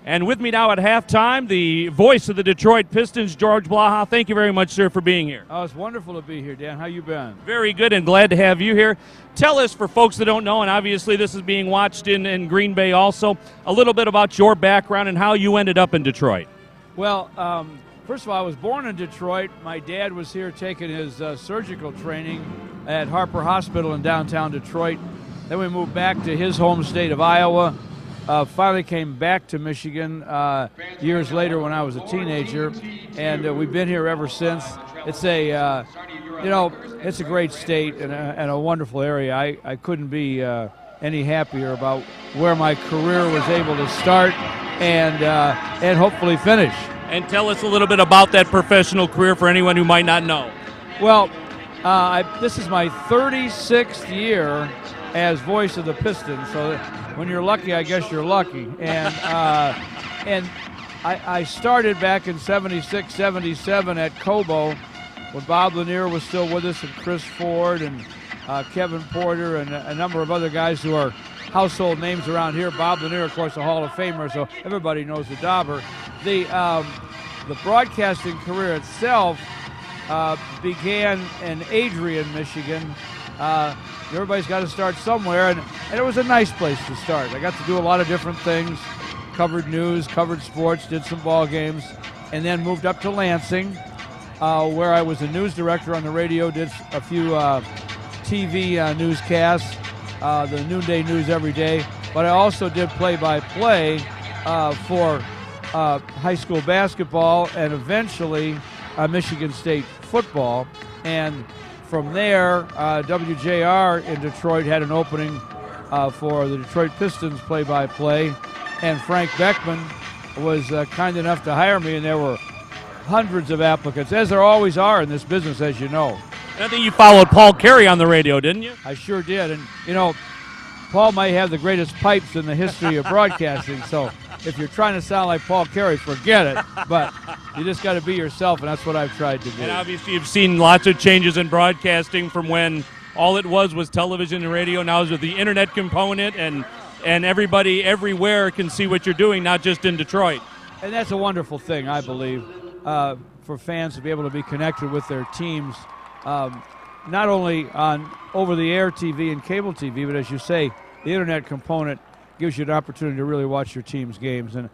And with me now at halftime, the voice of the Detroit Pistons, George Blaha. Thank you very much, sir, for being here. Oh, it's wonderful to be here, Dan. How you been? Very good and glad to have you here. Tell us, for folks that don't know, and obviously this is being watched in Green Bay also, a little bit about your background and how you ended up in Detroit. Well, first of all, I was born in Detroit. My dad was here taking his surgical training at Harper Hospital in downtown Detroit. Then we moved back to his home state of Iowa. Finally came back to Michigan years later when I was a teenager, and we've been here ever since. It's a, it's a great state and a wonderful area. I couldn't be any happier about where my career was able to start and hopefully finish. And tell us a little bit about that professional career for anyone who might not know. Well, this is my 36th year as voice of the Pistons, so when you're lucky, I guess you're lucky. And I started back in 76, 77 at Cobo when Bob Lanier was still with us, and Chris Ford and Kevin Porter and a number of other guys who are household names around here. Bob Lanier, of course, a Hall of Famer, so everybody knows the Dauber. The broadcasting career itself began in Adrian, Michigan. Everybody's got to start somewhere, and it was a nice place to start. I got to do a lot of different things, covered news, covered sports, did some ball games, and then moved up to Lansing, where I was a news director on the radio, did a few TV newscasts, the noonday news every day, but I also did play-by-play for high school basketball and eventually Michigan State football. And from there, WJR in Detroit had an opening for the Detroit Pistons play-by-play, and Frank Beckman was kind enough to hire me, and there were hundreds of applicants, as there always are in this business, as you know. I think you followed Paul Carey on the radio, didn't you? I sure did, and Paul might have the greatest pipes in the history of broadcasting, so if you're trying to sound like Paul Carey, forget it, but you just got to be yourself, and that's what I've tried to do. And obviously you've seen lots of changes in broadcasting from when all it was television and radio. Now with the internet component, and everybody everywhere can see what you're doing, not just in Detroit. And that's a wonderful thing, I believe, for fans to be able to be connected with their teams, not only on over-the-air TV and cable TV, but as you say, the internet component gives you an opportunity to really watch your team's games. And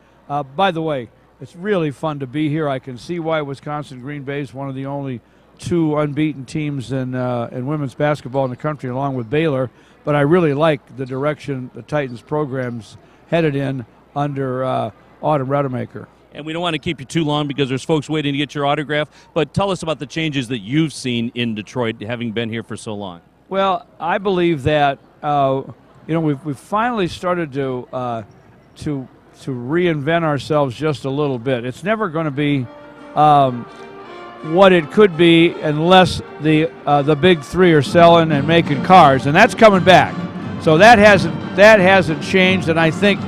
by the way, it's really fun to be here. I can see why Wisconsin Green Bay is one of the only two unbeaten teams in women's basketball in the country, along with Baylor. But I really like the direction the Titans program's headed in under Autumn Rademacher. And we don't want to keep you too long because there's folks waiting to get your autograph. But tell us about the changes that you've seen in Detroit, having been here for so long. Well, I believe that we've finally started to reinvent ourselves just a little bit. It's never going to be what it could be unless the big three are selling and making cars, and that's coming back. So that hasn't changed, and I think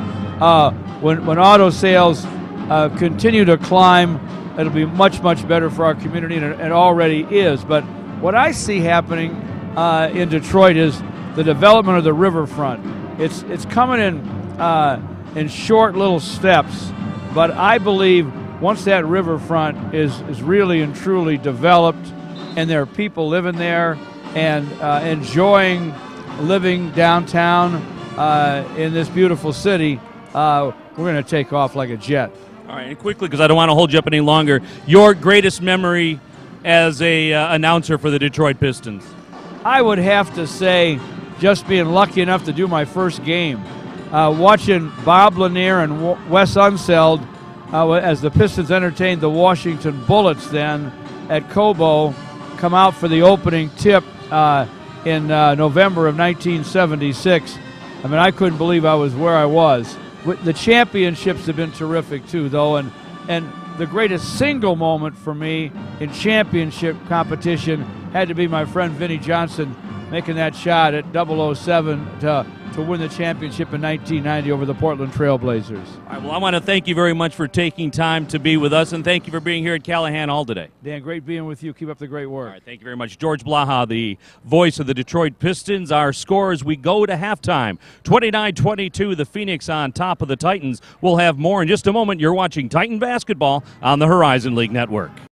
when auto sales continue to climb, it'll be much, much better for our community, and it already is. But what I see happening in Detroit is the development of the riverfront. It's coming in short little steps, but I believe once that riverfront is really and truly developed, and there are people living there and enjoying living downtown in this beautiful city, we're going to take off like a jet. All right, and quickly, because I don't want to hold you up any longer, your greatest memory as a announcer for the Detroit Pistons? I would have to say just being lucky enough to do my first game. Watching Bob Lanier and Wes Unseld as the Pistons entertained the Washington Bullets then at Cobo come out for the opening tip in November of 1976. I mean, I couldn't believe I was where I was. The championships have been terrific too, though, and the greatest single moment for me in championship competition had to be my friend Vinnie Johnson making that shot at 007 to to win the championship in 1990 over the Portland Trailblazers. All right, well, I want to thank you very much for taking time to be with us, and thank you for being here at Callahan Hall today. Dan, great being with you. Keep up the great work. All right, thank you very much. George Blaha, the voice of the Detroit Pistons. Our score as we go to halftime, 29-22, the Phoenix on top of the Titans. We'll have more in just a moment. You're watching Titan Basketball on the Horizon League Network.